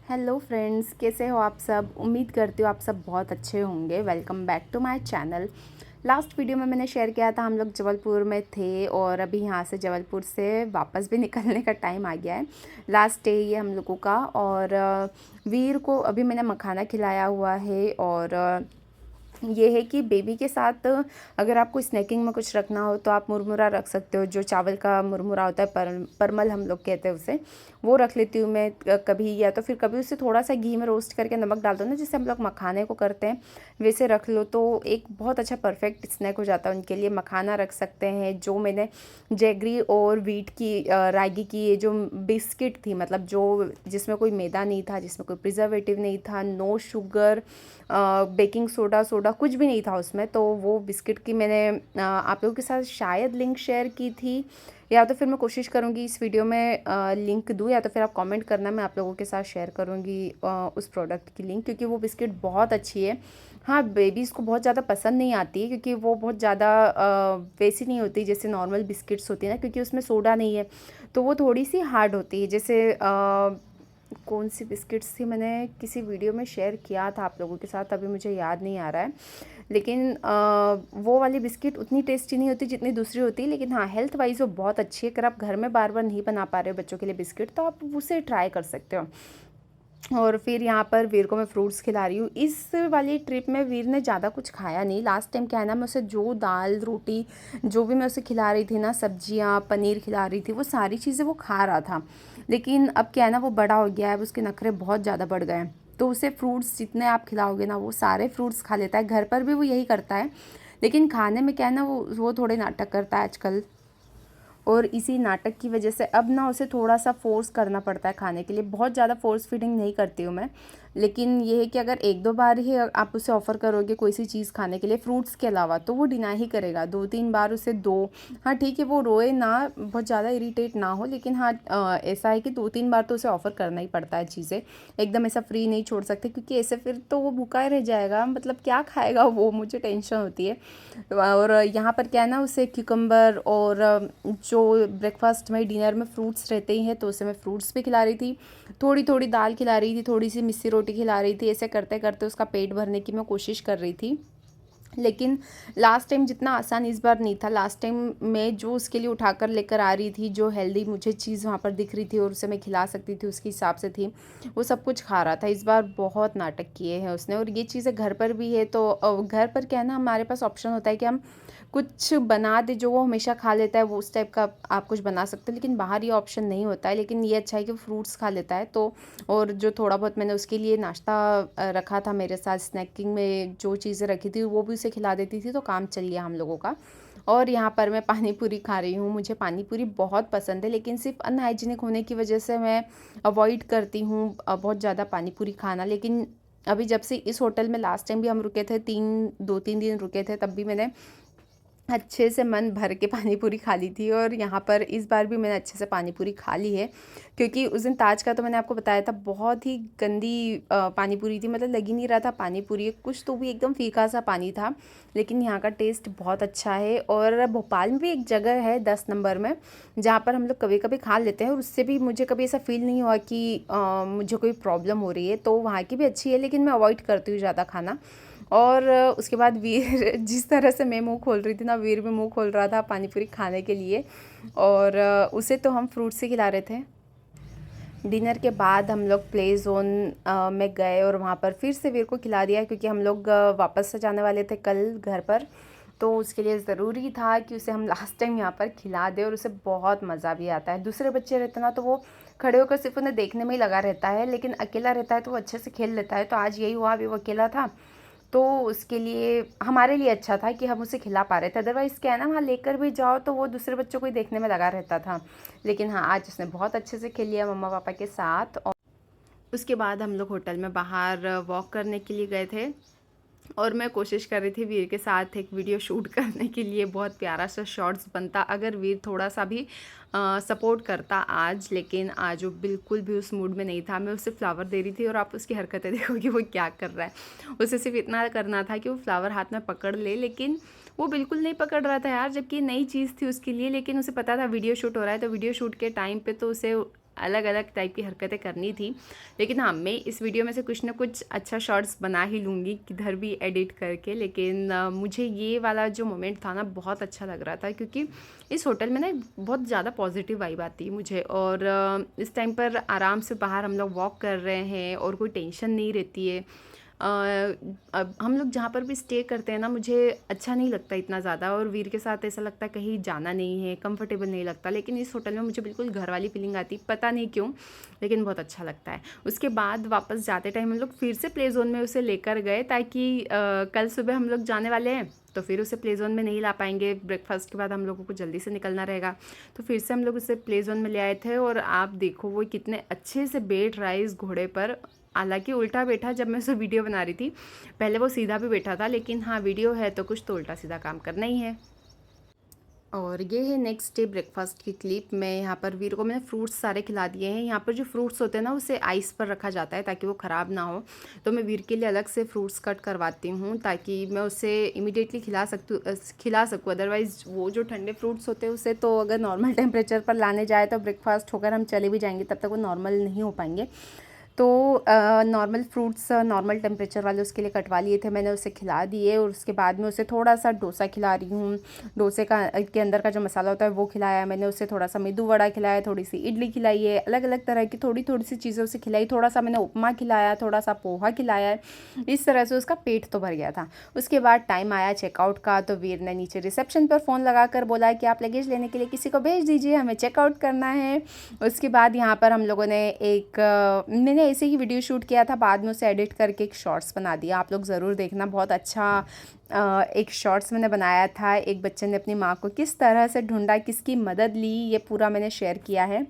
Hello friends, कैसे हो आप सब। उम्मीद करती हूँ आप सब बहुत अच्छे होंगे। Welcome back to my channel. Last video में मैंने शेयर किया था हम लोग जबलपुर में थे और अभी यहाँ से जबलपुर से वापस भी निकलने का टाइम आ गया है। लास्ट डे ये हम लोगों का। और वीर को अभी मैंने मखाना खिलाया हुआ है। और ये है कि बेबी के साथ अगर आपको स्नैकिंग में कुछ रखना हो तो आप मुरमुरा रख सकते हो। जो चावल का मुरमुरा होता है, परमल हम लोग कहते हैं उसे, वो रख लेती हूँ मैं कभी। या तो फिर कभी उसे थोड़ा सा घी में रोस्ट करके नमक डाल दो ना, जैसे हम लोग मखाने को करते हैं वैसे रख लो, तो एक बहुत अच्छा परफेक्ट स्नैक हो जाता है उनके लिए। मखाना रख सकते हैं। जो मैंने जैगरी और वीट की रागी की ये जो बिस्किट थी, मतलब जो जिसमें कोई मैदा नहीं था, जिसमें कोई प्रिजर्वेटिव नहीं था, नो शुगर, बेकिंग सोडा कुछ भी नहीं था उसमें, तो वो बिस्किट की मैंने आप लोगों के साथ शायद लिंक शेयर की थी, या तो फिर मैं कोशिश करूँगी इस वीडियो में लिंक दूँ, या तो फिर आप कमेंट करना, मैं आप लोगों के साथ शेयर करूँगी उस प्रोडक्ट की लिंक, क्योंकि वो बिस्किट बहुत अच्छी है। हाँ, बेबीज़ को बहुत ज़्यादा पसंद नहीं आती है क्योंकि वो बहुत ज़्यादा वैसी नहीं होती जैसे नॉर्मल बिस्किट्स होती है ना, क्योंकि उसमें सोडा नहीं है, तो वो थोड़ी सी हार्ड होती है। जैसे कौन सी बिस्किट्स थी, मैंने किसी वीडियो में शेयर किया था आप लोगों के साथ, अभी मुझे याद नहीं आ रहा है, लेकिन वो वाली बिस्किट उतनी टेस्टी नहीं होती जितनी दूसरी होती है। लेकिन हाँ, हेल्थ वाइज वो बहुत अच्छी है। अगर आप घर में बार बार नहीं बना पा रहे हो बच्चों के लिए बिस्किट, तो आप उसे ट्राई कर सकते हो। और फिर यहाँ पर वीर को मैं फ्रूट्स खिला रही हूँ। इस वाली ट्रिप में वीर ने ज़्यादा कुछ खाया नहीं। लास्ट टाइम क्या है ना, मैं उसे जो दाल रोटी जो भी मैं उसे खिला रही थी ना, सब्जियाँ पनीर खिला रही थी, वो सारी चीज़ें वो खा रहा था। लेकिन अब क्या है ना, वो बड़ा हो गया है, अब उसके नखरे बहुत ज़्यादा बढ़ गए हैं, तो उसे फ्रूट्स जितने आप खिलाओगे ना वो सारे फ्रूट्स खा लेता है। घर पर भी वो यही करता है, लेकिन खाने में क्या है ना, वो थोड़े नाटक करता है आजकल। और इसी नाटक की वजह से अब ना उसे थोड़ा सा फोर्स करना पड़ता है खाने के लिए। बहुत ज़्यादा फोर्स फीडिंग नहीं करती हूँ मैं, लेकिन ये है कि अगर एक दो बार ही आप उसे ऑफ़र करोगे कोई सी चीज़ खाने के लिए फ्रूट्स के अलावा, तो वो डिनाई ही करेगा। दो तीन बार उसे दो। हाँ ठीक है, वो रोए ना, बहुत ज़्यादा इरीटेट ना हो, लेकिन हाँ ऐसा है कि दो तीन बार तो उसे ऑफ़र करना ही पड़ता है चीज़ें। एकदम ऐसा फ्री नहीं छोड़ सकते, क्योंकि ऐसे फिर तो वो भूखा ही रह जाएगा, मतलब क्या खाएगा वो, मुझे टेंशन होती है। और यहाँ पर क्या है ना, उसे क्यूकम्बर और जो ब्रेकफास्ट में डिनर में फ्रूट्स रहते ही हैं, तो उसे मैं फ्रूट्स भी खिला रही थी, थोड़ी थोड़ी दाल खिला रही थी, थोड़ी सी मिस्सी रोटी खिला रही थी। ऐसे करते करते उसका पेट भरने की मैं कोशिश कर रही थी। लेकिन लास्ट टाइम जितना आसान इस बार नहीं था। लास्ट टाइम मैं जो उसके लिए उठाकर लेकर आ रही थी, जो हेल्दी मुझे चीज़ वहाँ पर दिख रही थी और उसे मैं खिला सकती थी उसके हिसाब से थी, वो सब कुछ खा रहा था। इस बार बहुत नाटक किए हैं उसने। और ये चीज़ें घर पर भी है, तो घर पर क्या है ना, हमारे पास ऑप्शन होता है कि हम कुछ बना दे जो वो हमेशा खा लेता है, वो उस टाइप का आप कुछ बना सकते हो। लेकिन बाहर ये ऑप्शन नहीं होता है। लेकिन ये अच्छा है कि फ्रूट्स खा लेता है। तो और जो थोड़ा बहुत मैंने उसके लिए नाश्ता रखा था मेरे साथ, स्नैकिंग में जो चीज़ें रखी थी वो भी उसे खिला देती थी, तो काम चल गया हम लोगों का। और यहाँ पर मैं पानी पूरी खा रही हूँ। मुझे पानी पूरी बहुत पसंद है, लेकिन सिर्फ अनहाइजीनिक होने की वजह से मैं अवॉइड करती हूँ बहुत ज़्यादा पानी पूरी खाना। लेकिन अभी जब से इस होटल में लास्ट टाइम भी हम रुके थे, दो तीन दिन रुके थे, तब भी मैंने अच्छे से मन भर के पानी पूरी खा ली थी। और यहाँ पर इस बार भी मैंने अच्छे से पानी पूरी खा ली है, क्योंकि उस दिन ताज का तो मैंने आपको बताया था बहुत ही गंदी पानी पूरी थी, मतलब लग ही नहीं रहा था पानी पूरी कुछ, तो भी एकदम फीका सा पानी था। लेकिन यहाँ का टेस्ट बहुत अच्छा है। और भोपाल में भी एक जगह है 10 नंबर में, जहाँ पर हम लोग कभी कभी खा लेते हैं, और उससे भी मुझे कभी ऐसा फील नहीं हुआ कि मुझे कोई प्रॉब्लम हो रही है, तो वहाँ की भी अच्छी है, लेकिन मैं अवॉइड करती हूँ ज़्यादा खाना। और उसके बाद वीर जिस तरह से मैं मुंह खोल रही थी ना, वीर भी मुंह खोल रहा था पानी पूरी खाने के लिए। और उसे तो हम फ्रूट से खिला रहे थे। डिनर के बाद हम लोग प्ले ज़ोन में गए और वहाँ पर फिर से वीर को खिला दिया, क्योंकि हम लोग वापस से जाने वाले थे कल घर पर, तो उसके लिए ज़रूरी था कि उसे हम लास्ट टाइम यहाँ पर खिला दें। और उसे बहुत मज़ा भी आता है। दूसरे बच्चे रहते ना, तो वो खड़े होकर सिर्फ उन्हें देखने में ही लगा रहता है, लेकिन अकेला रहता है तो वो अच्छे से खेल लेता है। तो आज यही हुआ, अभी वो अकेला था, तो उसके लिए हमारे लिए अच्छा था कि हम उसे खिला पा रहे थे। अदरवाइज़ क्या है ना, वहाँ लेकर भी जाओ तो वो दूसरे बच्चों को ही देखने में लगा रहता था। लेकिन हाँ, आज उसने बहुत अच्छे से खेल लिया मम्मा पापा के साथ। और उसके बाद हम लोग होटल में बाहर वॉक करने के लिए गए थे, और मैं कोशिश कर रही थी वीर के साथ एक वीडियो शूट करने के लिए। बहुत प्यारा सा शॉट्स बनता अगर वीर थोड़ा सा भी सपोर्ट करता आज, लेकिन आज वो बिल्कुल भी उस मूड में नहीं था। मैं उसे फ्लावर दे रही थी, और आप उसकी हरकतें देखोगे वो क्या कर रहा है। उसे सिर्फ इतना करना था कि वो फ्लावर हाथ में पकड़ ले, लेकिन वो बिल्कुल नहीं पकड़ रहा था यार, जबकि नई चीज़ थी उसके लिए। लेकिन उसे पता था वीडियो शूट हो रहा है, तो वीडियो शूट के टाइम पे तो उसे अलग अलग टाइप की हरकतें करनी थी। लेकिन हाँ, मैं इस वीडियो में से कुछ ना कुछ अच्छा शॉर्ट्स बना ही लूँगी किधर भी एडिट करके। लेकिन मुझे ये वाला जो मोमेंट था ना बहुत अच्छा लग रहा था, क्योंकि इस होटल में ना एक बहुत ज़्यादा पॉजिटिव वाइब आती है मुझे। और इस टाइम पर आराम से बाहर हम लोग वॉक कर रहे हैं और कोई टेंशन नहीं रहती है। अब हम लोग जहाँ पर भी स्टे करते हैं ना, मुझे अच्छा नहीं लगता इतना ज़्यादा, और वीर के साथ ऐसा लगता है कहीं जाना नहीं है, कंफर्टेबल नहीं लगता। लेकिन इस होटल में मुझे बिल्कुल घर वाली फीलिंग आती, पता नहीं क्यों, लेकिन बहुत अच्छा लगता है। उसके बाद वापस जाते टाइम हम लोग फिर से प्ले जोन में उसे लेकर गए, ताकि कल सुबह हम लोग जाने वाले हैं तो फिर उसे प्ले जोन में नहीं ला पाएंगे। ब्रेकफास्ट के बाद हम लोगों को जल्दी से निकलना रहेगा, तो फिर से हम लोग उसे प्ले जोन में ले आए थे। और आप देखो वो कितने अच्छे से बैठ रहा है इस घोड़े पर। हालांकि उल्टा बैठा, जब मैं उसे वीडियो बना रही थी पहले वो सीधा भी बैठा था, लेकिन हाँ, वीडियो है तो कुछ तो उल्टा सीधा काम करना ही है। और ये है नेक्स्ट डे ब्रेकफास्ट की क्लिप। मैं यहाँ पर वीर को मैंने फ्रूट्स सारे खिला दिए हैं। यहाँ पर जो फ्रूट्स होते हैं ना, उसे आइस पर रखा जाता है ताकि वो ख़राब ना हो। तो मैं वीर के लिए अलग से फ्रूट्स कट करवाती हूँ ताकि मैं उसे इमीडिएटली खिला सकूँ। अदरवाइज़ वो जो ठंडे फ्रूट्स होते हैं उसे तो अगर नॉर्मल टेम्परेचर पर लाने जाए तो ब्रेकफास्ट होकर हम चले भी जाएंगे, तब तक वो नॉर्मल नहीं हो पाएंगे। तो नॉर्मल फ्रूट्स नॉर्मल टेम्परेचर वाले उसके लिए कटवा लिए थे, मैंने उसे खिला दिए। और उसके बाद में उसे थोड़ा सा डोसा खिला रही हूँ। डोसे का के अंदर का जो मसाला होता है वो खिलाया मैंने उसे, थोड़ा सा मेदू वड़ा खिलाया, थोड़ी सी इडली खिलाई है, अलग अलग तरह की थोड़ी थोड़ी सी चीज़ें उसे खिलाई। थोड़ा सा मैंने उपमा खिलाया, थोड़ा सा पोहा खिलाया है। इस तरह से उसका पेट तो भर गया था। उसके बाद टाइम आया चेकआउट का, तो वीर ने नीचे रिसेप्शन पर फ़ोन लगा कर बोला कि आप लगेज लेने के लिए किसी को भेज दीजिए, हमें चेकआउट करना है। उसके बाद यहाँ पर हम लोगों ने मैंने ऐसे ही वीडियो शूट किया था, बाद में उसे एडिट करके एक शॉर्ट्स बना दिया। आप लोग ज़रूर देखना, बहुत अच्छा एक शॉर्ट्स मैंने बनाया था। एक बच्चे ने अपनी माँ को किस तरह से ढूंढा, किसकी मदद ली, ये पूरा मैंने शेयर किया है।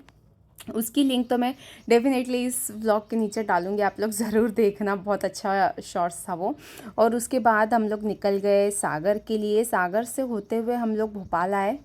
उसकी लिंक तो मैं डेफिनेटली इस व्लॉग के नीचे डालूंगी, आप लोग ज़रूर देखना, बहुत अच्छा शॉर्ट्स था वो। और उसके बाद हम लोग निकल गए सागर के लिए। सागर से होते हुए हम लोग भोपाल आए।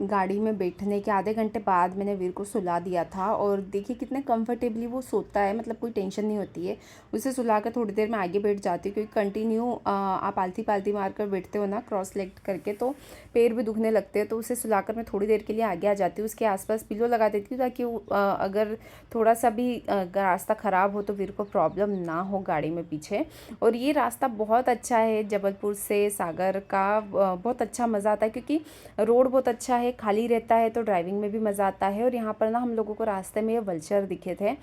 गाड़ी में बैठने के आधे घंटे बाद मैंने वीर को सुला दिया था, और देखिए कितने कंफर्टेबली वो सोता है, मतलब कोई टेंशन नहीं होती है। उसे सुला कर थोड़ी देर में आगे बैठ जाती हूँ, क्योंकि कंटिन्यू आप आलती पालती मार कर बैठते हो ना क्रॉस लेग करके, तो पैर भी दुखने लगते हैं। तो उसे सुलाकर मैं थोड़ी देर के लिए आगे आ जाती हूँ, उसके आसपास पिलो लगा देती हूँ ताकि अगर थोड़ा सा भी रास्ता ख़राब हो तो वीर को प्रॉब्लम ना हो गाड़ी में पीछे। और ये रास्ता बहुत अच्छा है जबलपुर से सागर का, बहुत अच्छा मज़ा आता है, क्योंकि रोड बहुत अच्छा है, खाली रहता है तो ड्राइविंग में भी मज़ा आता है। और यहाँ पर ना हम लोगों को रास्ते में ये वल्चर दिखे थे,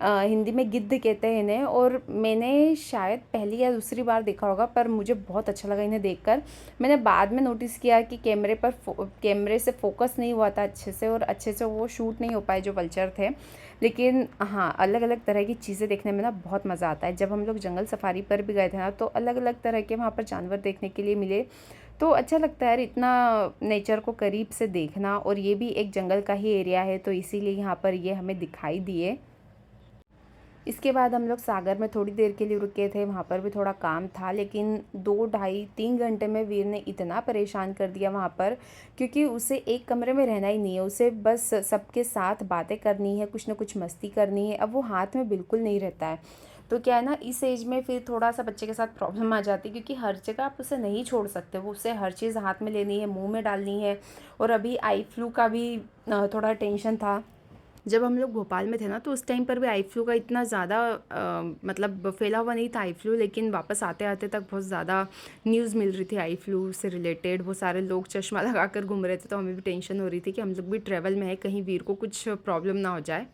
हिंदी में गिद्ध कहते हैं इन्हें, और मैंने शायद पहली या दूसरी बार देखा होगा, पर मुझे बहुत अच्छा लगा इन्हें देखकर। मैंने बाद में नोटिस किया कि कैमरे से फोकस नहीं हुआ था अच्छे से, और अच्छे से वो शूट नहीं हो पाए जो वल्चर थे। लेकिन हाँ, अलग अलग तरह की चीज़ें देखने में ना बहुत मज़ा आता है। जब हम लोग जंगल सफारी पर भी गए थे ना, तो अलग अलग तरह के वहाँ पर जानवर देखने के लिए मिले, तो अच्छा लगता है यार इतना नेचर को करीब से देखना। और ये भी एक जंगल का ही एरिया है, तो इसीलिए यहाँ पर ये हमें दिखाई दिए। इसके बाद हम लोग सागर में थोड़ी देर के लिए रुके थे, वहाँ पर भी थोड़ा काम था। लेकिन 2 ढाई 3 घंटे में वीर ने इतना परेशान कर दिया वहाँ पर, क्योंकि उसे एक कमरे में रहना ही नहीं है, उसे बस सबके साथ बातें करनी है, कुछ ना कुछ मस्ती करनी है। अब वो हाथ में बिल्कुल नहीं रहता है। तो क्या है ना, इस एज में फिर थोड़ा सा बच्चे के साथ प्रॉब्लम आ जाती है, क्योंकि हर जगह आप उसे नहीं छोड़ सकते, वो उसे हर चीज़ हाथ में लेनी है, मुंह में डालनी है। और अभी आई फ्लू का भी थोड़ा टेंशन था। जब हम लोग भोपाल में थे ना, तो उस टाइम पर भी आई फ्लू का इतना ज़्यादा मतलब फैला हुआ नहीं था आई फ्लू, लेकिन वापस आते आते तक बहुत ज़्यादा न्यूज़ मिल रही थी आई फ्लू से रिलेटेड। वो सारे लोग चश्मा लगा कर घूम रहे थे, तो हमें भी टेंशन हो रही थी कि हम लोग भी ट्रैवल में है, कहीं वीर को कुछ प्रॉब्लम ना हो जाए।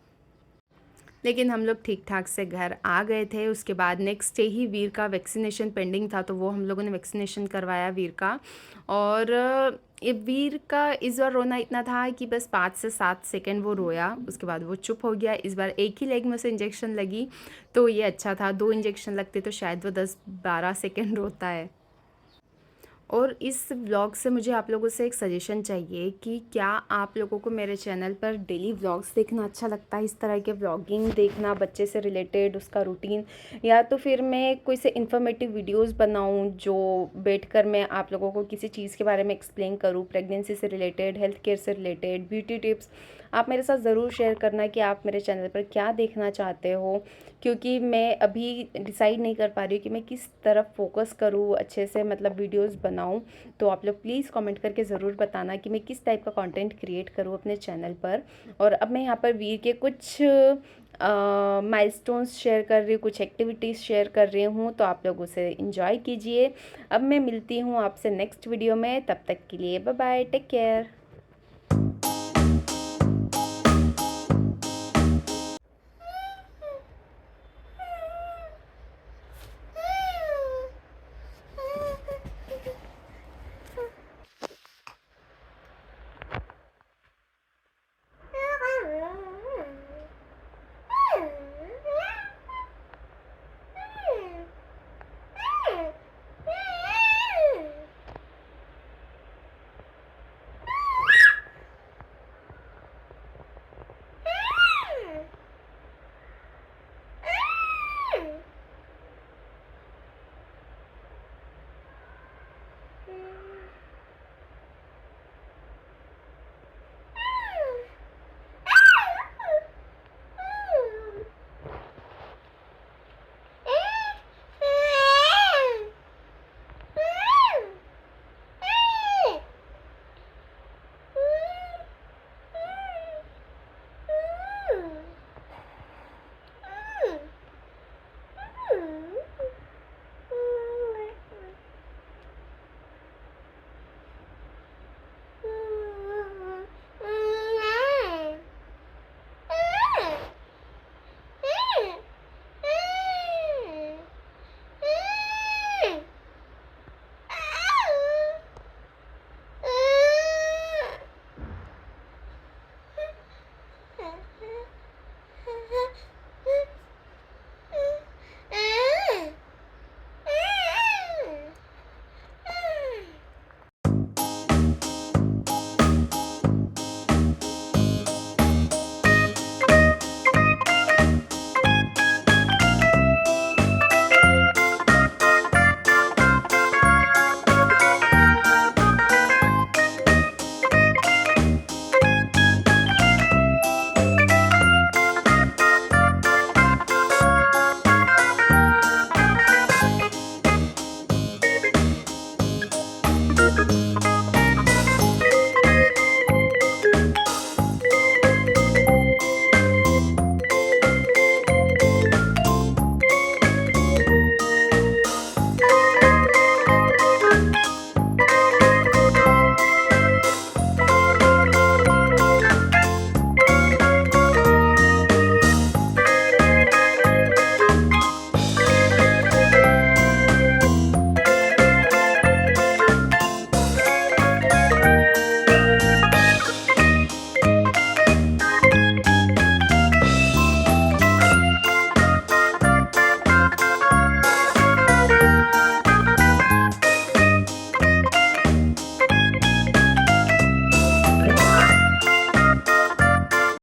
लेकिन हम लोग ठीक ठाक से घर आ गए थे। उसके बाद नेक्स्ट डे ही वीर का वैक्सीनेशन पेंडिंग था, तो वो हम लोगों ने वैक्सीनेशन करवाया वीर का। और ये वीर का इस बार रोना इतना था कि बस 5 से 7 सेकंड वो रोया, उसके बाद वो चुप हो गया। इस बार एक ही लेग में उसे इंजेक्शन लगी, तो ये अच्छा था। 2 इंजेक्शन लगते तो शायद वो 10-12 सेकंड रोता है। और इस व्लॉग से मुझे आप लोगों से एक सजेशन चाहिए कि क्या आप लोगों को मेरे चैनल पर डेली व्लॉग्स देखना अच्छा लगता है, इस तरह के व्लॉगिंग देखना बच्चे से रिलेटेड, उसका रूटीन, या तो फिर मैं कोई से इन्फॉर्मेटिव वीडियोस बनाऊं जो बैठकर मैं आप लोगों को किसी चीज़ के बारे में एक्सप्लेन करूं, प्रेगनेंसी से रिलेटेड, हेल्थ केयर से रिलेटेड, ब्यूटी टिप्स, आप मेरे साथ ज़रूर शेयर करना कि आप मेरे चैनल पर क्या देखना चाहते हो, क्योंकि मैं अभी डिसाइड नहीं कर पा रही हूँ कि मैं किस तरफ फोकस करूँ, अच्छे से मतलब वीडियोस बनाऊँ। तो आप लोग प्लीज़ कमेंट करके ज़रूर बताना कि मैं किस टाइप का कंटेंट क्रिएट करूँ अपने चैनल पर। और अब मैं यहाँ पर वीर के कुछ माइलस्टोन्स शेयर कर रही हूँ, कुछ एक्टिविटीज़ शेयर कर रही हूँ, तो आप लोग उसे एंजॉय कीजिए। अब मैं मिलती हूँ आपसे नेक्स्ट वीडियो में, तब तक के लिए बाय बाय, टेक केयर।